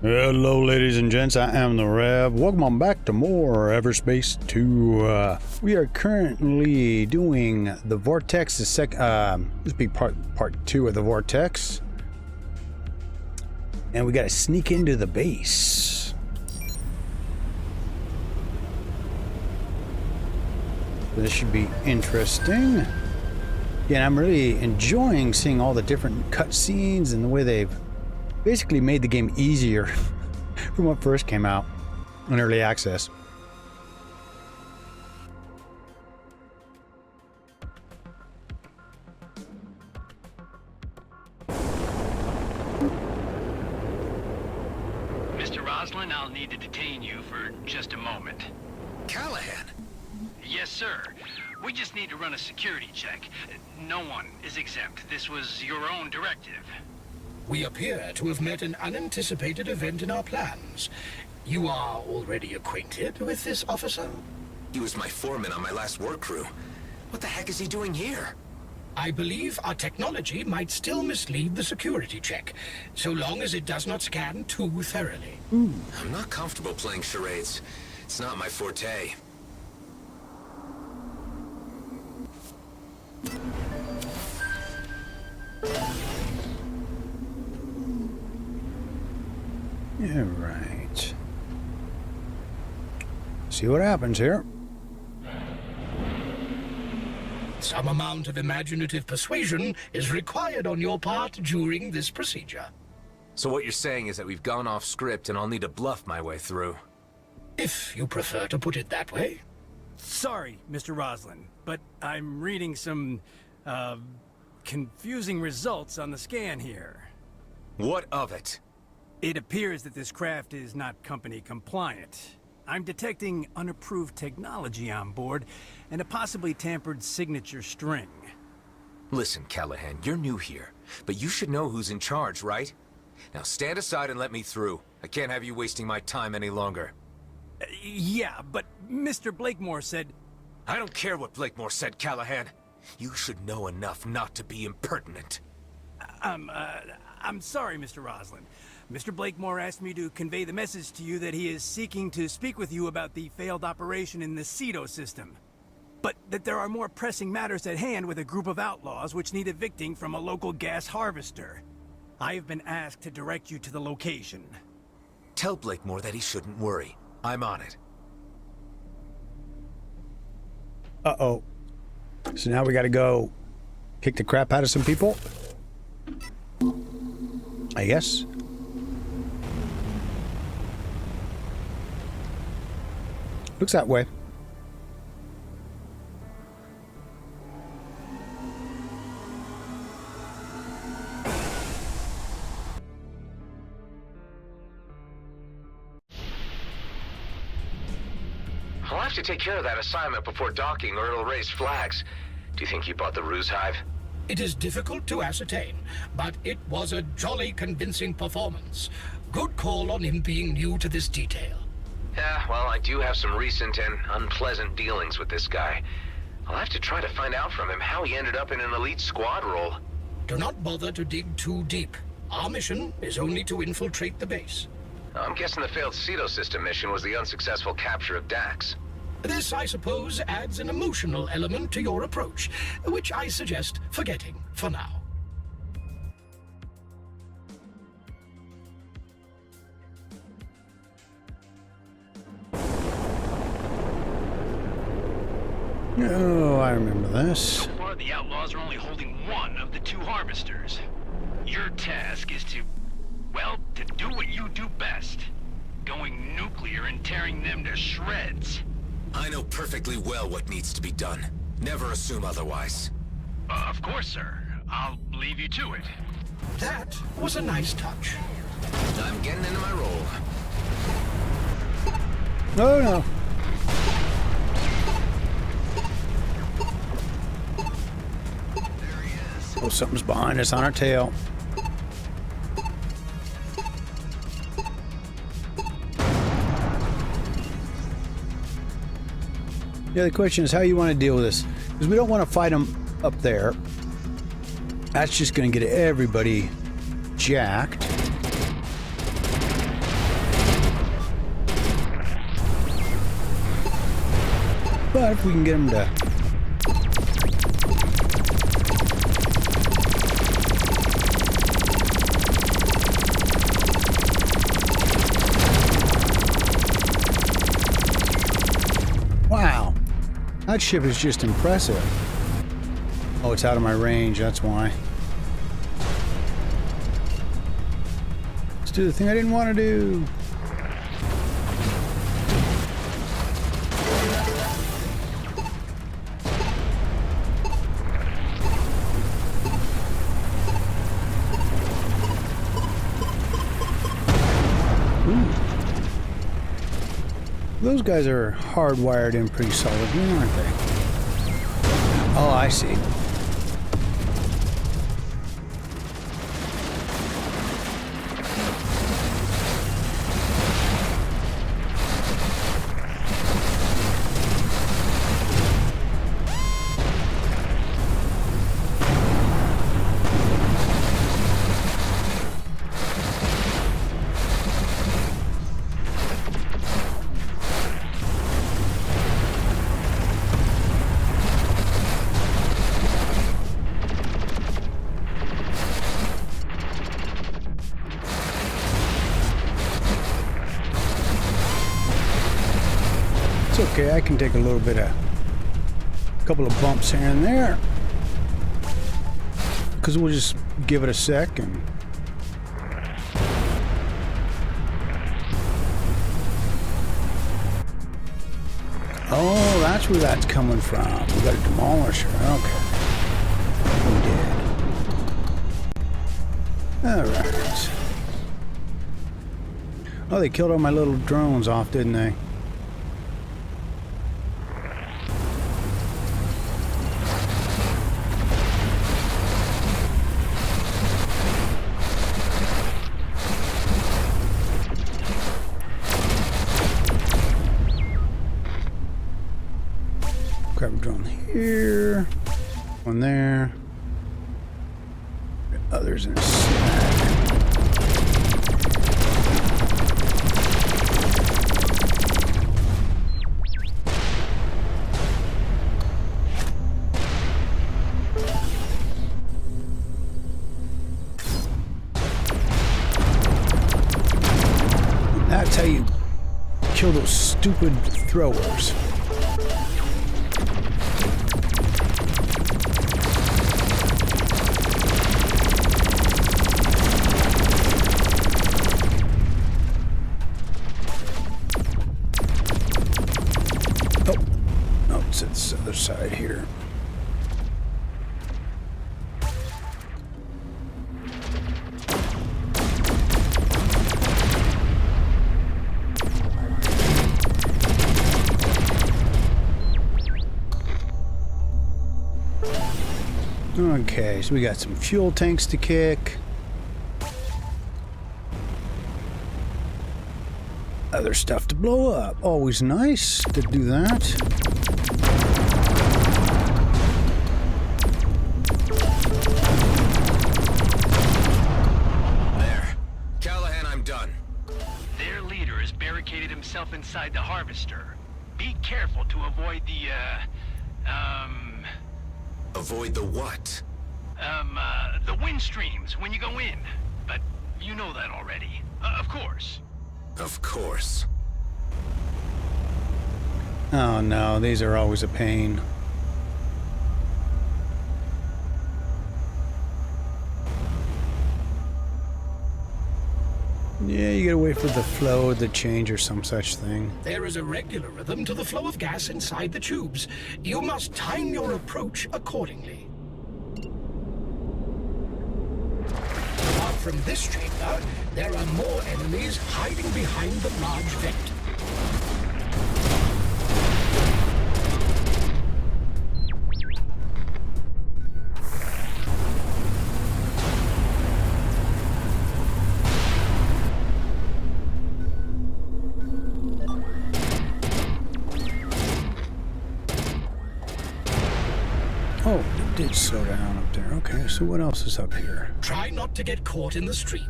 Hello ladies and gents, I am the Rev. Welcome on back to more Everspace 2. We are currently doing the Vortex, this will be part 2 of the Vortex. And we gotta sneak into the base. This should be interesting. Yeah, I'm really enjoying seeing all the different cutscenes and the way they've basically made the game easier from what first came out in early access. Mr. Roslin, I'll need to detain you for just a moment. Callahan! Yes, sir. We just need to run a security check. No one is exempt. This was your own directive. We appear to have met an unanticipated event in our plans. You are already acquainted with this officer? He was my foreman on my last work crew. What the heck is he doing here? I believe our technology might still mislead the security check, so long as it does not scan too thoroughly. I'm not comfortable playing charades. It's not my forte. Yeah, right. See what happens here. Some amount of imaginative persuasion is required on your part during this procedure. So what you're saying is that we've gone off script and I'll need to bluff my way through. If you prefer to put it that way. Sorry, Mr. Roslin, but I'm reading some, confusing results on the scan here. What of it? It appears that this craft is not company compliant. I'm detecting unapproved technology on board and a possibly tampered signature string. Listen, Callahan, you're new here, but you should know who's in charge, right? Now stand aside and let me through. I can't have you wasting my time any longer. Yeah, but Mr. Blakemore said... I don't care what Blakemore said, Callahan. You should know enough not to be impertinent. I'm sorry, Mr. Roslin. Mr. Blakemore asked me to convey the message to you that he is seeking to speak with you about the failed operation in the Cedo system. But that there are more pressing matters at hand with a group of outlaws which need evicting from a local gas harvester. I have been asked to direct you to the location. Tell Blakemore that he shouldn't worry. I'm on it. Uh-oh. So now we gotta go kick the crap out of some people? I guess. Looks that way. I'll have to take care of that assignment before docking or it'll raise flags. Do you think you bought the ruse hive? It is difficult to ascertain, but it was a jolly convincing performance. Good call on him being new to this detail. Yeah, well, I do have some recent and unpleasant dealings with this guy. I'll have to try to find out from him how he ended up in an elite squad role. Do not bother to dig too deep. Our mission is only to infiltrate the base. I'm guessing the failed Cedo system mission was the unsuccessful capture of Dax. This, I suppose, adds an emotional element to your approach, which I suggest forgetting for now. Oh, I remember this. So far, the outlaws are only holding one of the two harvesters. Your task is to, well, to do what you do best. Going nuclear and tearing them to shreds. I know perfectly well what needs to be done. Never assume otherwise. Of course, sir. I'll leave you to it. That was a nice touch. I'm getting into my role. Oh no. Oh, something's behind us on our tail. Yeah, the question is how you want to deal with this. Because we don't want to fight them up there. That's just going to get everybody jacked. But if we can get them to... Wow. That ship is just impressive. Oh, it's out of my range, that's why. Let's do the thing I didn't want to do. Those guys are hardwired in pretty solidly, aren't they? Oh, I see. It's okay, I can take a little bit of, a couple of bumps here and there. Because we'll just give it a sec and... Oh, that's where that's coming from. We got a demolisher, okay. We did. Alright. Oh, they killed all my little drones off, didn't they? Grab a drone here, one there, others in a stack. That's how you kill those stupid throwers. This other side here. Okay, so we got some fuel tanks to kick. Other stuff to blow up. Always nice to do that. Inside the harvester. Be careful to avoid the, Avoid the what? The wind streams when you go in. But you know that already. Of course. Of course. Oh no, these are always a pain. Yeah, you gotta wait for the flow to change or some such thing. There is a regular rhythm to the flow of gas inside the tubes. You must time your approach accordingly. Apart from this chamber, there are more enemies hiding behind the large vent. Oh, it did slow down up there. Okay, so what else is up here? Try not to get caught in the stream.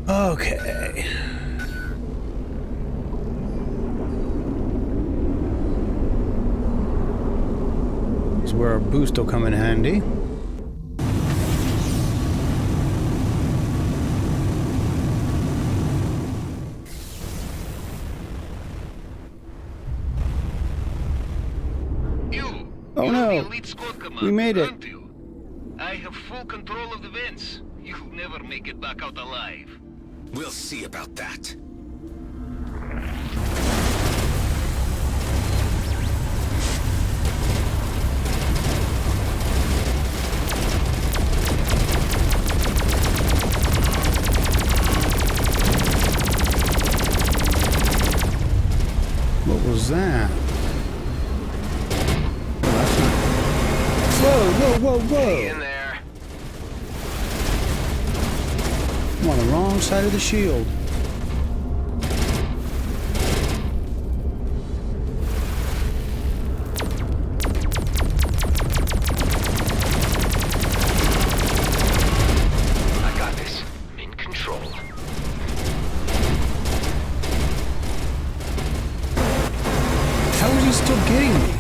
Okay. where our boost will come in handy. Oh no! We made it! I have full control of the vents. You'll never make it back out alive. We'll see about that. What was that? Whoa, whoa, whoa, whoa! Hang in there. I'm on the wrong side of the shield. I got this. I'm in control. How is he still getting me?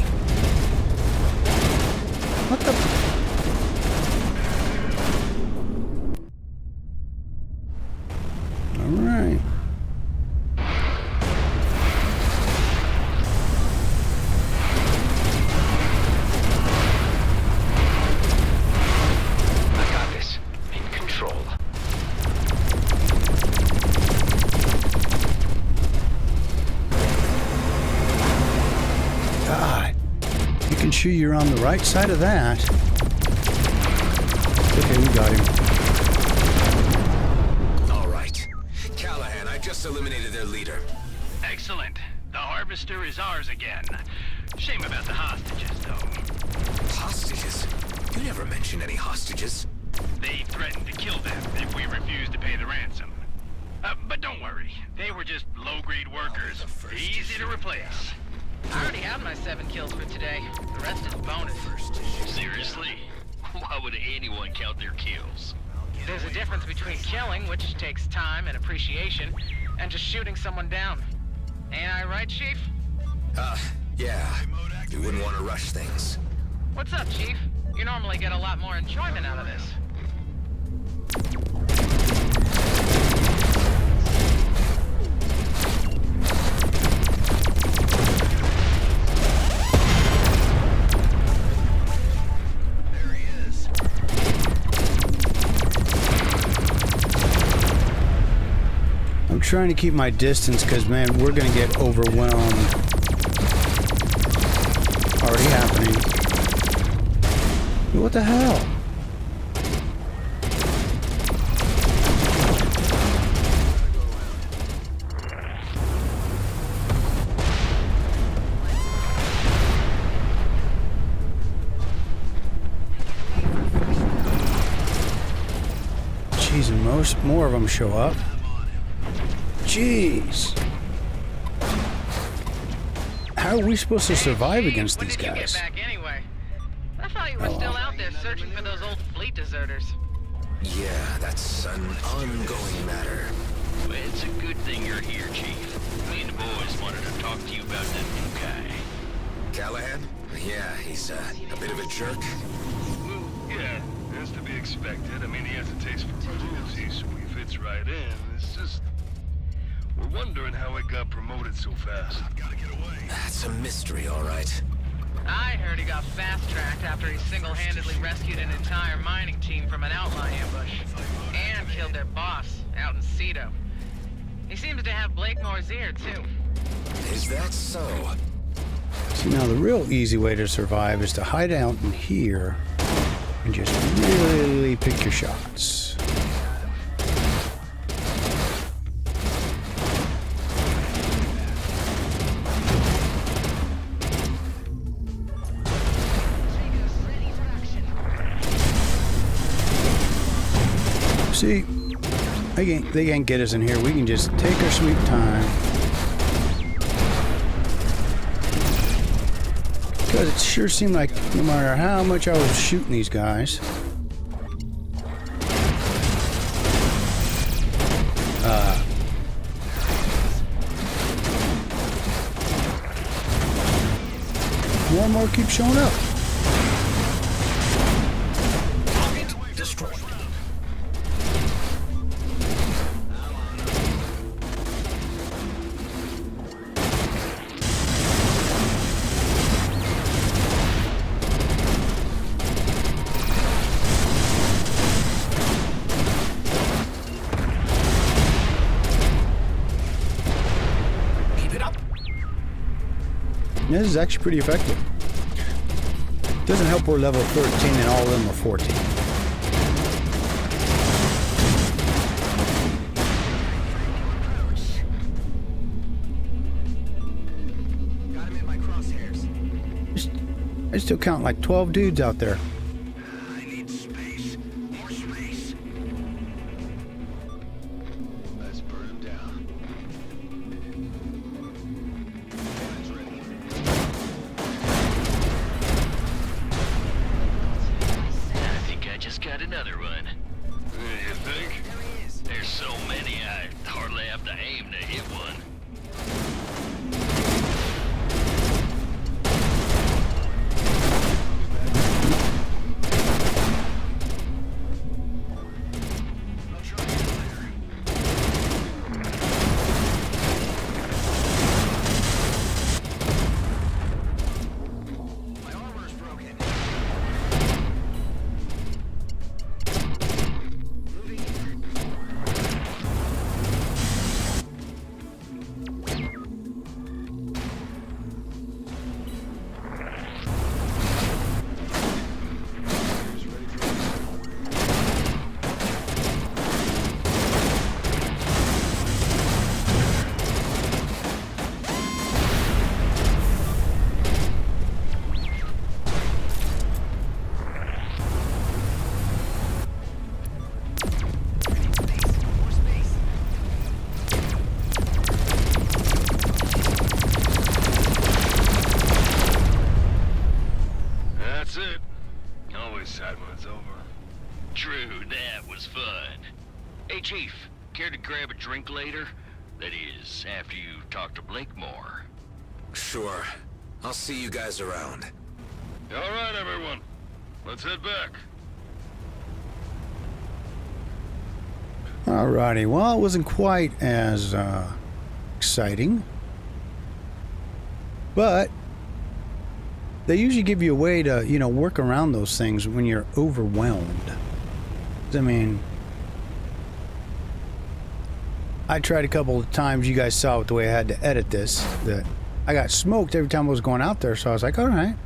What the? All right. I got this. I'm in control. God. You can sure you're on the right side of that. Okay, we got him. All right. Callahan, I just eliminated their leader. Excellent. The harvester is ours again. Shame about the hostages, though. Hostages? You never mentioned any hostages. They threatened to kill them if we refused to pay the ransom. But don't worry. They were just low-grade workers. Easy to replace. I already have my 7 kills for today. The rest is bonus. Seriously? Why would anyone count their kills? There's a difference between killing, which takes time and appreciation, and just shooting someone down. Ain't I right, Chief? Yeah. You wouldn't want to rush things. What's up, Chief? You normally get a lot more enjoyment out of this. I'm trying to keep my distance because, man, we're going to get overwhelmed. Already happening. What the hell? Jeez, and more of them show up. Jeez. How are we supposed to survive against these When did guys? you get back anyway? I thought you were still out there searching for those old fleet deserters. Yeah, that's an ongoing matter. Well, it's a good thing you're here, Chief. Me and the boys wanted to talk to you about that new guy. Callahan? Yeah, he's a bit of a jerk. Well, yeah, that's to be expected. I mean, he has a taste for cruelty, so he fits right in. It's just... we're wondering how it got promoted so fast. Gotta get away. That's a mystery, all right. I heard he got fast-tracked after he single-handedly rescued an entire mining team from an outlaw ambush. And killed their boss, out in Cedo. He seems to have Blakemore's ear, too. Is that so? See, now the real easy way to survive is to hide out in here and just really pick your shots. See, they can't get us in here. We can just take our sweet time. Because it sure seemed like no matter how much I was shooting these guys, more and more keep showing up. This is actually pretty effective. Doesn't help we're level 13 and all of them are 14. Got him in my crosshairs. I still count like 12 dudes out there. I need space. More space. Let's burn him down. That's ready. I think I just got another one. You think? There's so many, I hardly have to aim to hit one. That's it. Always sad when it's over. True, that was fun. Hey, Chief, care to grab a drink later? That is, after you talk to Blakemore. Sure. I'll see you guys around. All right, everyone. Let's head back. Alrighty, well, it wasn't quite as exciting, but they usually give you a way to, you know, work around those things when you're overwhelmed. I mean, I tried a couple of times. You guys saw the way I had to edit this, that I got smoked every time I was going out there, so I was like, all right,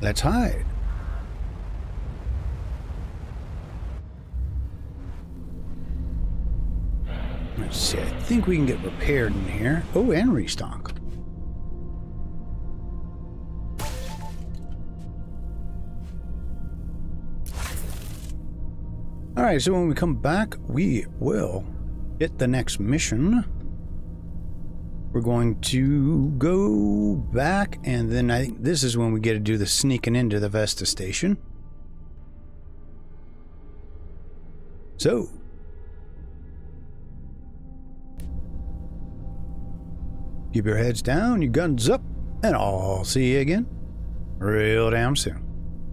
let's hide. Let's see, I think we can get repaired in here. Oh, and restock. Alright, so when we come back, we will hit the next mission. We're going to go back, and then I think this is when we get to do the sneaking into the Vesta station. So, keep your heads down, your guns up, and I'll see you again real damn soon.